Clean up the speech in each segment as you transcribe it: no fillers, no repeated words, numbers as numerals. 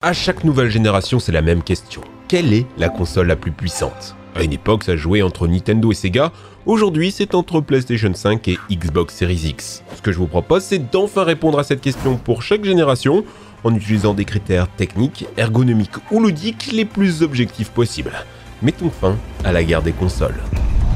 À chaque nouvelle génération, c'est la même question. Quelle est la console la plus puissante? À une époque, ça jouait entre Nintendo et Sega. Aujourd'hui, c'est entre PlayStation 5 et Xbox Series X. Ce que je vous propose, c'est d'enfin répondre à cette question pour chaque génération, en utilisant des critères techniques, ergonomiques ou ludiques les plus objectifs possibles. Mettons fin à la guerre des consoles.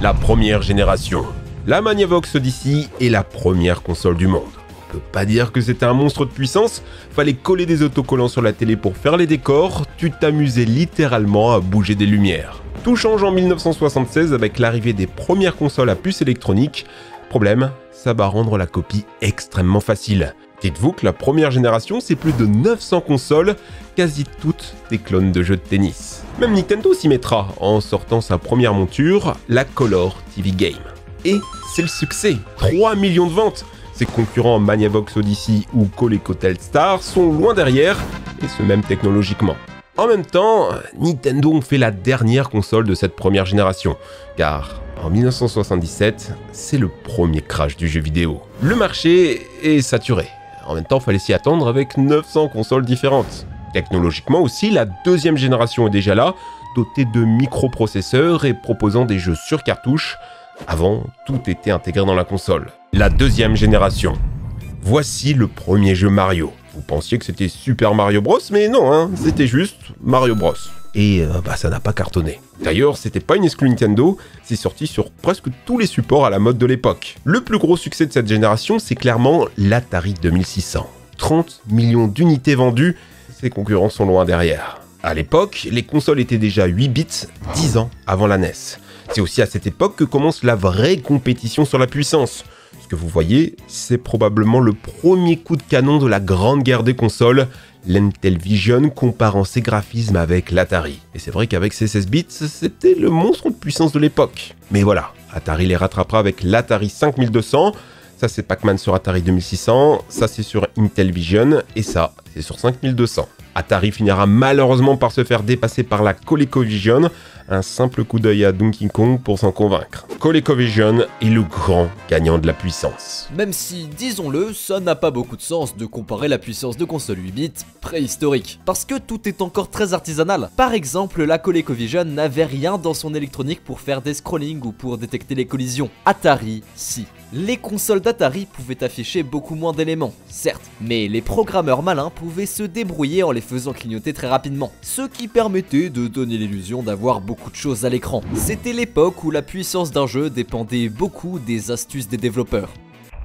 La première génération. La Magnavox Odyssey est la première console du monde. On peut pas dire que c'était un monstre de puissance, fallait coller des autocollants sur la télé pour faire les décors, tu t'amusais littéralement à bouger des lumières. Tout change en 1976 avec l'arrivée des premières consoles à puce électronique. Problème, ça va rendre la copie extrêmement facile. Dites-vous que la première génération, c'est plus de 900 consoles, quasi toutes des clones de jeux de tennis. Même Nintendo s'y mettra en sortant sa première monture, la Color TV Game. Et c'est le succès, 3 millions de ventes. Ses concurrents Magnavox Odyssey ou Coleco Telstar sont loin derrière, et ce même technologiquement. En même temps, Nintendo ont fait la dernière console de cette première génération, car en 1977, c'est le premier crash du jeu vidéo. Le marché est saturé. En même temps, fallait s'y attendre avec 900 consoles différentes. Technologiquement aussi, la deuxième génération est déjà là, dotée de microprocesseurs et proposant des jeux sur cartouche. Avant, tout était intégré dans la console. La deuxième génération. Voici le premier jeu Mario. Vous pensiez que c'était Super Mario Bros, mais non, hein, c'était juste Mario Bros. Et ça n'a pas cartonné. D'ailleurs, c'était pas une exclu Nintendo, c'est sorti sur presque tous les supports à la mode de l'époque. Le plus gros succès de cette génération, c'est clairement l'Atari 2600. 30 millions d'unités vendues, ses concurrents sont loin derrière. À l'époque, les consoles étaient déjà 8 bits, 10 ans avant la NES. C'est aussi à cette époque que commence la vraie compétition sur la puissance. Ce que vous voyez, c'est probablement le premier coup de canon de la grande guerre des consoles, l'Intellivision comparant ses graphismes avec l'Atari. Et c'est vrai qu'avec ses 16 bits, c'était le monstre de puissance de l'époque. Mais voilà, Atari les rattrapera avec l'Atari 5200, ça c'est Pac-Man sur Atari 2600, ça c'est sur Intellivision, et ça c'est sur 5200. Atari finira malheureusement par se faire dépasser par la ColecoVision, un simple coup d'œil à Donkey Kong pour s'en convaincre. ColecoVision est le grand gagnant de la puissance. Même si, disons-le, ça n'a pas beaucoup de sens de comparer la puissance de console 8 bits préhistorique, parce que tout est encore très artisanal. Par exemple, la ColecoVision n'avait rien dans son électronique pour faire des scrollings ou pour détecter les collisions. Atari, si. Les consoles d'Atari pouvaient afficher beaucoup moins d'éléments, certes, mais les programmeurs malins pouvaient se débrouiller en les faisant clignoter très rapidement, ce qui permettait de donner l'illusion d'avoir beaucoup de choses à l'écran. C'était l'époque où la puissance d'un jeu dépendait beaucoup des astuces des développeurs.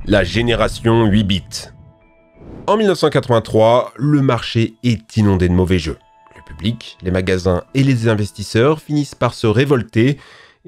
La génération 8 bits. En 1983, le marché est inondé de mauvais jeux. Le public, les magasins et les investisseurs finissent par se révolter,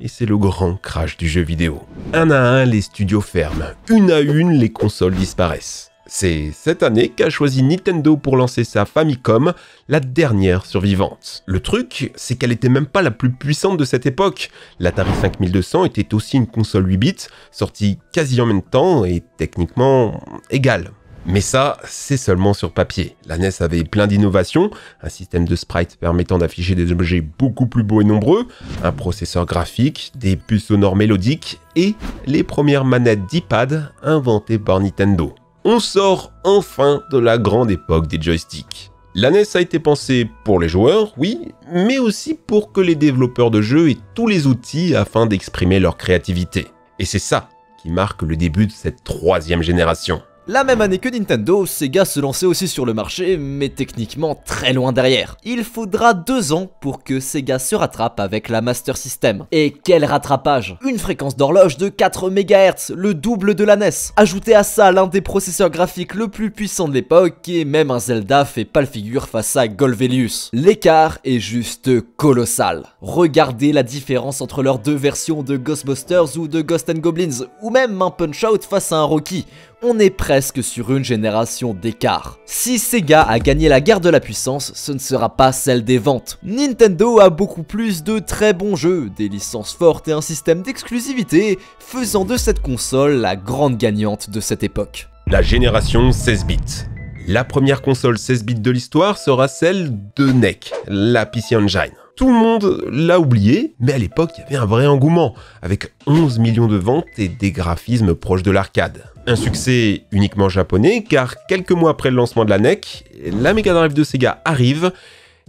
et c'est le grand crash du jeu vidéo. Un à un, les studios ferment. Une à une, les consoles disparaissent. C'est cette année qu'a choisi Nintendo pour lancer sa Famicom, la dernière survivante. Le truc, c'est qu'elle était même pas la plus puissante de cette époque. L'Atari 5200 était aussi une console 8 bits, sortie quasi en même temps et techniquement égale. Mais ça, c'est seulement sur papier. La NES avait plein d'innovations, un système de sprite permettant d'afficher des objets beaucoup plus beaux et nombreux, un processeur graphique, des puces sonores mélodiques et les premières manettes d'iPad inventées par Nintendo. On sort enfin de la grande époque des joysticks. La NES a été pensée pour les joueurs, oui, mais aussi pour que les développeurs de jeux aient tous les outils afin d'exprimer leur créativité. Et c'est ça qui marque le début de cette troisième génération. La même année que Nintendo, Sega se lançait aussi sur le marché, mais techniquement très loin derrière. Il faudra 2 ans pour que Sega se rattrape avec la Master System. Et quel rattrapage! Une fréquence d'horloge de 4 MHz, le double de la NES. Ajoutez à ça l'un des processeurs graphiques le plus puissant de l'époque, et même un Zelda fait pas le figure face à Golvelius. L'écart est juste colossal. Regardez la différence entre leurs deux versions de Ghostbusters ou de Ghosts and Goblins, ou même un Punch-Out face à un Rocky. On est presque sur une génération d'écart. Si Sega a gagné la guerre de la puissance, ce ne sera pas celle des ventes. Nintendo a beaucoup plus de très bons jeux, des licences fortes et un système d'exclusivité, faisant de cette console la grande gagnante de cette époque. La génération 16 bits. La première console 16 bits de l'histoire sera celle de NEC, la PC Engine. Tout le monde l'a oublié, mais à l'époque, il y avait un vrai engouement, avec 11 millions de ventes et des graphismes proches de l'arcade. Un succès uniquement japonais, car quelques mois après le lancement de la NEC, la Mega Drive de Sega arrive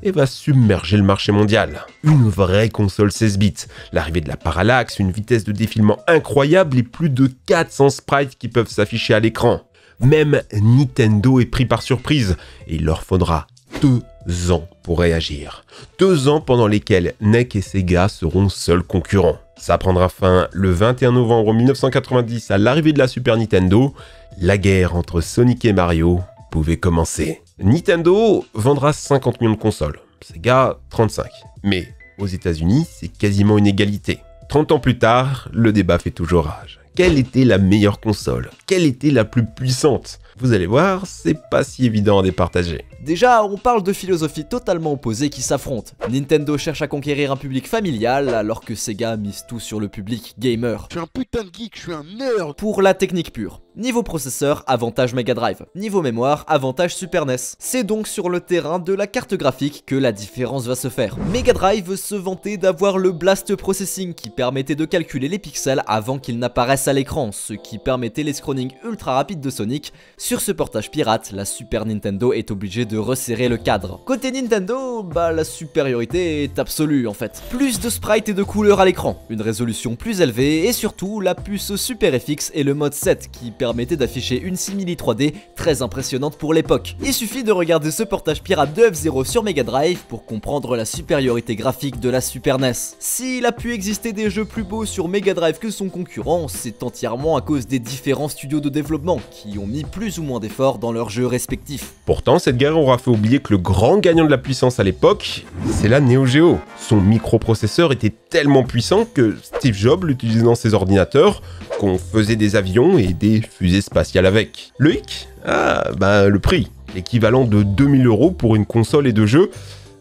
et va submerger le marché mondial. Une vraie console 16 bits, l'arrivée de la parallaxe, une vitesse de défilement incroyable et plus de 400 sprites qui peuvent s'afficher à l'écran. Même Nintendo est pris par surprise et il leur faudra 2 ans pour réagir. 2 ans pendant lesquels NEC et Sega seront seuls concurrents. Ça prendra fin le 21 novembre 1990 à l'arrivée de la Super Nintendo. La guerre entre Sonic et Mario pouvait commencer. Nintendo vendra 50 millions de consoles, Sega 35. Mais aux États-Unis, c'est quasiment une égalité. 30 ans plus tard, le débat fait toujours rage. Quelle était la meilleure console? Quelle était la plus puissante? Vous allez voir, c'est pas si évident à départager. Déjà, on parle de philosophies totalement opposées qui s'affrontent. Nintendo cherche à conquérir un public familial, alors que Sega mise tout sur le public gamer. Je suis un putain de geek, je suis un nerd. Pour la technique pure. Niveau processeur, avantage Mega Drive. Niveau mémoire, avantage Super NES. C'est donc sur le terrain de la carte graphique que la différence va se faire. Mega Drive se vantait d'avoir le Blast Processing qui permettait de calculer les pixels avant qu'ils n'apparaissent à l'écran, ce qui permettait les scrolling ultra rapides de Sonic. Sur ce portage pirate, la Super Nintendo est obligée de resserrer le cadre. Côté Nintendo, la supériorité est absolue en fait. Plus de sprites et de couleurs à l'écran, une résolution plus élevée et surtout la puce Super FX et le mode 7 qui permettait d'afficher une simili 3D très impressionnante pour l'époque. Il suffit de regarder ce portage pirate de F-Zero sur Mega Drive pour comprendre la supériorité graphique de la Super NES. S'il a pu exister des jeux plus beaux sur Mega Drive que son concurrent, c'est entièrement à cause des différents studios de développement qui ont mis plus ou moins d'efforts dans leurs jeux respectifs. Pourtant, cette guerre aura fait oublier que le grand gagnant de la puissance à l'époque, c'est la Neo Geo. Son microprocesseur était tellement puissant que Steve Jobs l'utilisait dans ses ordinateurs, qu'on faisait des avions et des fusées spatiales avec. Le hic? Le prix. L'équivalent de 2000 € pour une console et 2 jeux.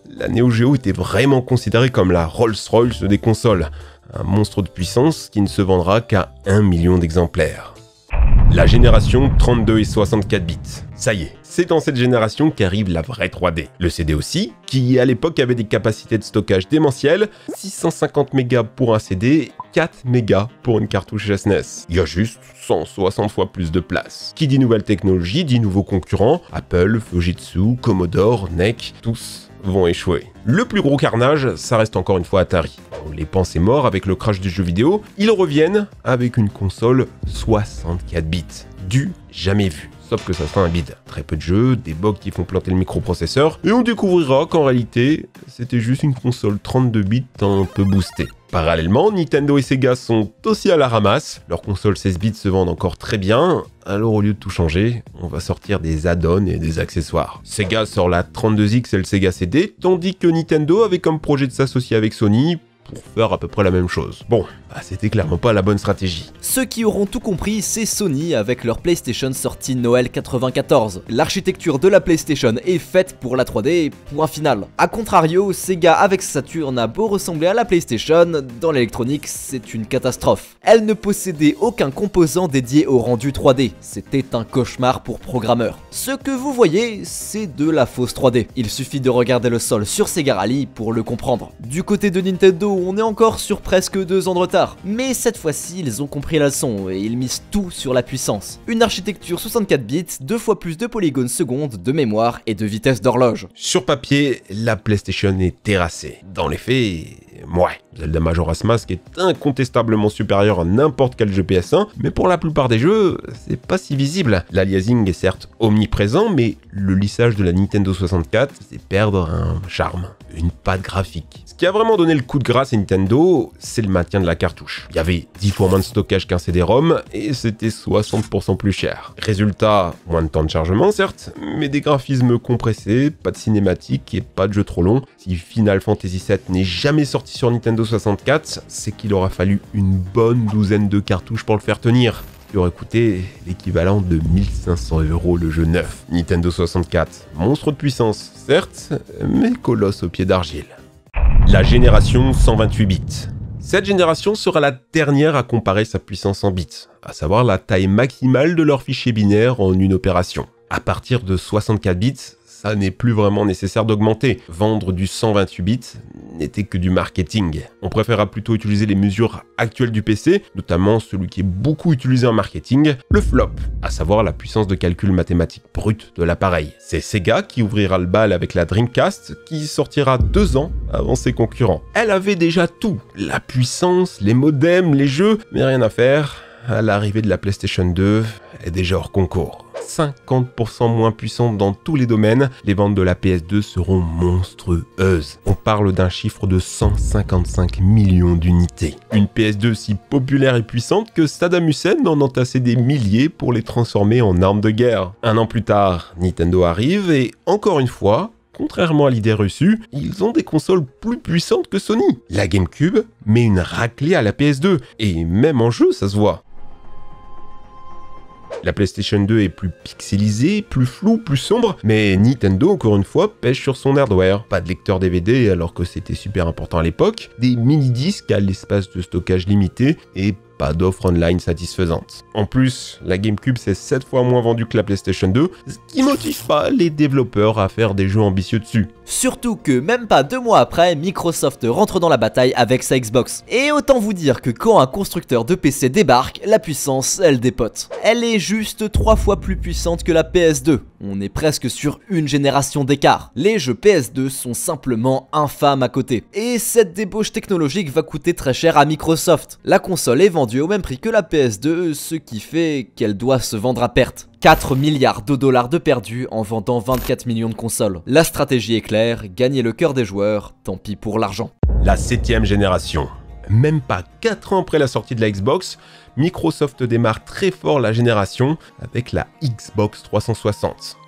La Neo Geo était vraiment considérée comme la Rolls-Royce des consoles. Un monstre de puissance qui ne se vendra qu'à 1 million d'exemplaires. La génération 32 et 64 bits. Ça y est, c'est dans cette génération qu'arrive la vraie 3D. Le CD aussi, qui à l'époque avait des capacités de stockage démentielles, 650 mégas pour un CD, 4 mégas pour une cartouche SNES. Il y a juste 160 fois plus de place. Qui dit nouvelle technologie, dit nouveaux concurrents, Apple, Fujitsu, Commodore, NEC, tous vont échouer. Le plus gros carnage, ça reste encore une fois Atari. On les pensait morts avec le crash du jeu vidéo, ils reviennent avec une console 64 bits. Du jamais vu. Sauf que ça sera un bide. Très peu de jeux, des bugs qui font planter le microprocesseur, et on découvrira qu'en réalité, c'était juste une console 32 bits un peu boostée. Parallèlement, Nintendo et Sega sont aussi à la ramasse, leurs consoles 16 bits se vendent encore très bien, alors au lieu de tout changer, on va sortir des add-ons et des accessoires. Sega sort la 32X et le Sega CD, tandis que Nintendo avait comme projet de s'associer avec Sony pour faire à peu près la même chose. Bon, c'était clairement pas la bonne stratégie. Ceux qui auront tout compris, c'est Sony avec leur PlayStation sortie Noël 94. L'architecture de la PlayStation est faite pour la 3D, point final. A contrario, Sega avec Saturn a beau ressembler à la PlayStation, dans l'électronique, c'est une catastrophe. Elle ne possédait aucun composant dédié au rendu 3D. C'était un cauchemar pour programmeurs. Ce que vous voyez, c'est de la fausse 3D. Il suffit de regarder le sol sur Sega Rally pour le comprendre. Du côté de Nintendo, on est encore sur presque 2 ans de retard. Mais cette fois-ci, ils ont compris la leçon et ils misent tout sur la puissance. Une architecture 64 bits, 2 fois plus de polygones secondes, de mémoire et de vitesse d'horloge. Sur papier, la PlayStation est terrassée. Dans les faits, ouais, Zelda Majora's Mask est incontestablement supérieur à n'importe quel jeu PS1, mais pour la plupart des jeux, c'est pas si visible. L'aliasing est certes omniprésent, mais le lissage de la Nintendo 64, c'est perdre un charme, une patte graphique. Ce qui a vraiment donné le coup de grâce à Nintendo, c'est le maintien de la cartouche. Il y avait 10 fois moins de stockage qu'un CD-ROM, et c'était 60% plus cher. Résultat, moins de temps de chargement certes, mais des graphismes compressés, pas de cinématique et pas de jeu trop long. Si Final Fantasy VII n'est jamais sorti sur Nintendo 64, c'est qu'il aura fallu une bonne douzaine de cartouches pour le faire tenir. Qui aurait coûté l'équivalent de 1500 € le jeu neuf. Nintendo 64, monstre de puissance, certes, mais colosse au pied d'argile. La génération 128 bits. Cette génération sera la dernière à comparer sa puissance en bits, à savoir la taille maximale de leur fichier binaire en une opération. À partir de 64 bits, ça n'est plus vraiment nécessaire d'augmenter. Vendre du 128 bits n'était que du marketing. On préférera plutôt utiliser les mesures actuelles du PC, notamment celui qui est beaucoup utilisé en marketing, le flop, à savoir la puissance de calcul mathématique brute de l'appareil. C'est Sega qui ouvrira le bal avec la Dreamcast, qui sortira 2 ans avant ses concurrents. Elle avait déjà tout, la puissance, les modems, les jeux, mais rien à faire. À l'arrivée de la PlayStation 2, elle est déjà hors concours. 50% moins puissante dans tous les domaines, les ventes de la PS2 seront monstrueuses. On parle d'un chiffre de 155 millions d'unités. Une PS2 si populaire et puissante que Saddam Hussein en entassait des milliers pour les transformer en armes de guerre. 1 an plus tard, Nintendo arrive et, encore une fois, contrairement à l'idée reçue, ils ont des consoles plus puissantes que Sony. La GameCube met une raclée à la PS2, et même en jeu, ça se voit. La PlayStation 2 est plus pixelisée, plus floue, plus sombre, mais Nintendo, encore une fois, pêche sur son hardware. Pas de lecteur DVD alors que c'était super important à l'époque, des mini-disques à l'espace de stockage limité, et pas d'offre online satisfaisante. En plus, la GameCube c'est 7 fois moins vendue que la PlayStation 2, ce qui motive pas les développeurs à faire des jeux ambitieux dessus. Surtout que même pas 2 mois après, Microsoft rentre dans la bataille avec sa Xbox. Et autant vous dire que quand un constructeur de PC débarque, la puissance, elle dépote. Elle est juste 3 fois plus puissante que la PS2. On est presque sur une génération d'écart. Les jeux PS2 sont simplement infâmes à côté. Et cette débauche technologique va coûter très cher à Microsoft. La console est vendue au même prix que la PS2, ce qui fait qu'elle doit se vendre à perte. 4 milliards de dollars de perdus en vendant 24 millions de consoles. La stratégie est claire, gagner le cœur des joueurs, tant pis pour l'argent. La 7ème génération. Même pas 4 ans après la sortie de la Xbox, Microsoft démarre très fort la génération avec la Xbox 360.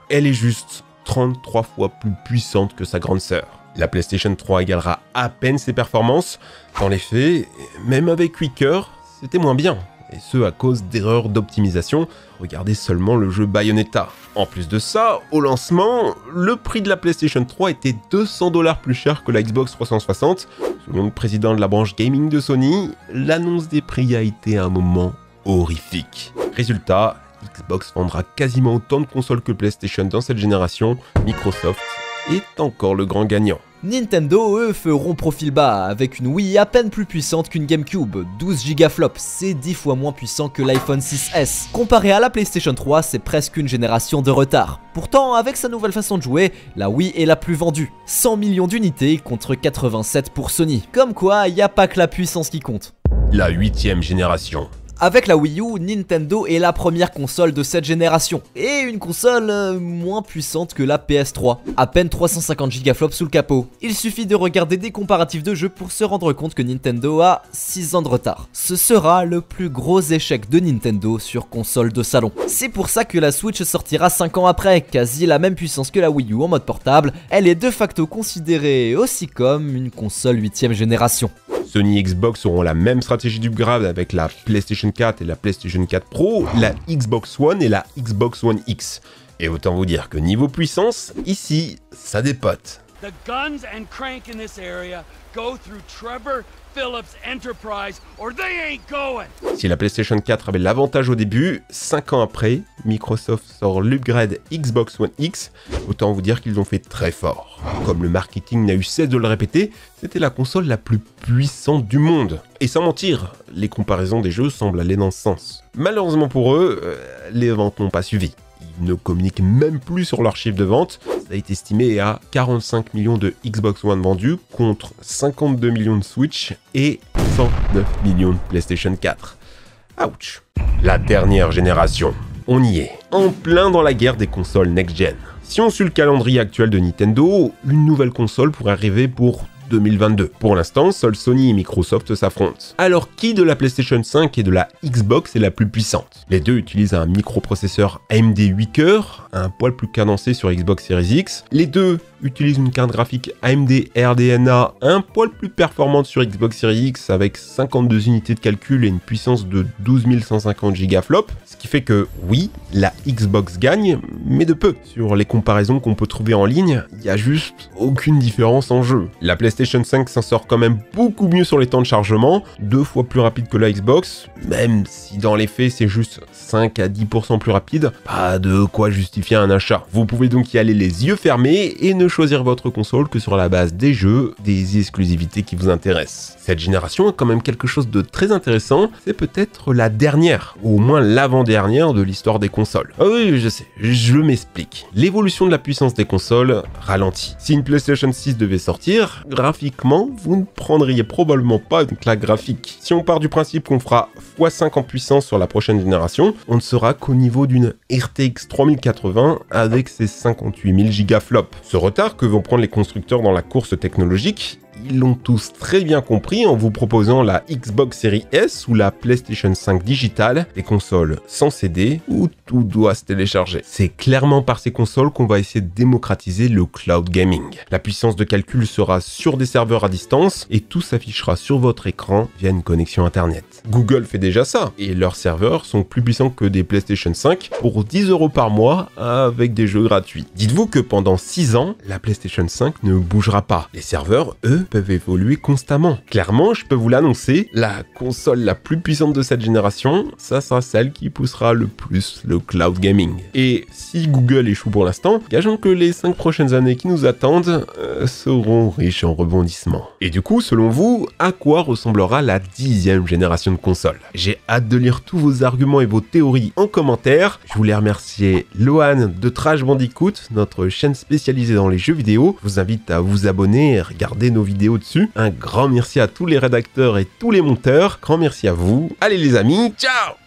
Elle est juste 33 fois plus puissante que sa grande sœur. La PlayStation 3 égalera à peine ses performances. Dans les faits, même avec 8 cœurs, c'était moins bien. Et ce à cause d'erreurs d'optimisation. Regardez seulement le jeu Bayonetta. En plus de ça, au lancement, le prix de la PlayStation 3 était 200 $ plus cher que la Xbox 360. Selon le président de la branche gaming de Sony, l'annonce des prix a été un moment horrifique. Résultat, Xbox vendra quasiment autant de consoles que PlayStation dans cette génération. Microsoft est encore le grand gagnant. Nintendo, eux, feront profil bas, avec une Wii à peine plus puissante qu'une GameCube, 12 gigaflops, c'est 10 fois moins puissant que l'iPhone 6S. Comparé à la PlayStation 3, c'est presque une génération de retard. Pourtant, avec sa nouvelle façon de jouer, la Wii est la plus vendue. 100 millions d'unités contre 87 pour Sony. Comme quoi, y a pas que la puissance qui compte. La 8ème génération. Avec la Wii U, Nintendo est la première console de cette génération, et une console moins puissante que la PS3, à peine 350 gigaflops sous le capot. Il suffit de regarder des comparatifs de jeux pour se rendre compte que Nintendo a 6 ans de retard. Ce sera le plus gros échec de Nintendo sur console de salon. C'est pour ça que la Switch sortira 5 ans après, quasi la même puissance que la Wii U en mode portable, elle est de facto considérée aussi comme une console 8ème génération. Sony et Xbox auront la même stratégie d'upgrade avec la PlayStation 4 et la PlayStation 4 Pro, la Xbox One et la Xbox One X. Et autant vous dire que niveau puissance, ici, ça dépote. The guns and crank in this area go through Trevor Phillips Enterprise or they ain't going. Si la PlayStation 4 avait l'avantage au début, 5 ans après, Microsoft sort l'upgrade Xbox One X, autant vous dire qu'ils ont fait très fort. Comme le marketing n'a eu cesse de le répéter, c'était la console la plus puissante du monde. Et sans mentir, les comparaisons des jeux semblent aller dans ce sens. Malheureusement pour eux, les ventes n'ont pas suivi. Ils ne communiquent même plus sur leur chiffre de vente. Ça a été estimé à 45 millions de Xbox One vendus contre 52 millions de Switch et 109 millions de PlayStation 4. Ouch. La dernière génération. On y est, en plein dans la guerre des consoles next-gen. Si on suit le calendrier actuel de Nintendo, une nouvelle console pourrait arriver pour 2022. Pour l'instant, seuls Sony et Microsoft s'affrontent. Alors qui de la PlayStation 5 et de la Xbox est la plus puissante? Les deux utilisent un microprocesseur AMD 8 cœurs, un poil plus cadencé sur Xbox Series X. Les deux utilise une carte graphique AMD RDNA un poil plus performante sur Xbox Series X avec 52 unités de calcul et une puissance de 12 150 gigaflops, ce qui fait que oui, la Xbox gagne, mais de peu. Sur les comparaisons qu'on peut trouver en ligne, il y a juste aucune différence en jeu. La PlayStation 5 s'en sort quand même beaucoup mieux sur les temps de chargement, 2 fois plus rapide que la Xbox, même si dans les faits c'est juste 5 à 10% plus rapide, pas de quoi justifier un achat. Vous pouvez donc y aller les yeux fermés et ne choisir votre console que sur la base des jeux, des exclusivités qui vous intéressent. Cette génération a quand même quelque chose de très intéressant, c'est peut-être la dernière, ou au moins l'avant-dernière de l'histoire des consoles. Ah oui, je sais, je m'explique. L'évolution de la puissance des consoles ralentit. Si une PlayStation 6 devait sortir, graphiquement, vous ne prendriez probablement pas une claque graphique. Si on part du principe qu'on fera x5 en puissance sur la prochaine génération, on ne sera qu'au niveau d'une RTX 3080 avec ses 58 000 gigaflops. Ce retard que vont prendre les constructeurs dans la course technologique, ils l'ont tous très bien compris en vous proposant la Xbox Series S ou la PlayStation 5 digitale, des consoles sans CD où tout doit se télécharger. C'est clairement par ces consoles qu'on va essayer de démocratiser le cloud gaming. La puissance de calcul sera sur des serveurs à distance et tout s'affichera sur votre écran via une connexion internet. Google fait déjà ça et leurs serveurs sont plus puissants que des PlayStation 5 pour 10 € par mois avec des jeux gratuits. Dites-vous que pendant 6 ans, la PlayStation 5 ne bougera pas. Les serveurs, eux, peuvent évoluer constamment. Clairement, je peux vous l'annoncer, la console la plus puissante de cette génération, ça sera celle qui poussera le plus le cloud gaming. Et si Google échoue pour l'instant, gageons que les 5 prochaines années qui nous attendent seront riches en rebondissements. Et du coup, selon vous, à quoi ressemblera la 10e génération de consoles? J'ai hâte de lire tous vos arguments et vos théories en commentaire. Je voulais remercier Lohan de Trash Bandicoot, notre chaîne spécialisée dans les jeux vidéo. Je vous invite à vous abonner et regarder nos vidéos dessus. Un grand merci à tous les rédacteurs et tous les monteurs. Grand merci à vous. Allez les amis, ciao!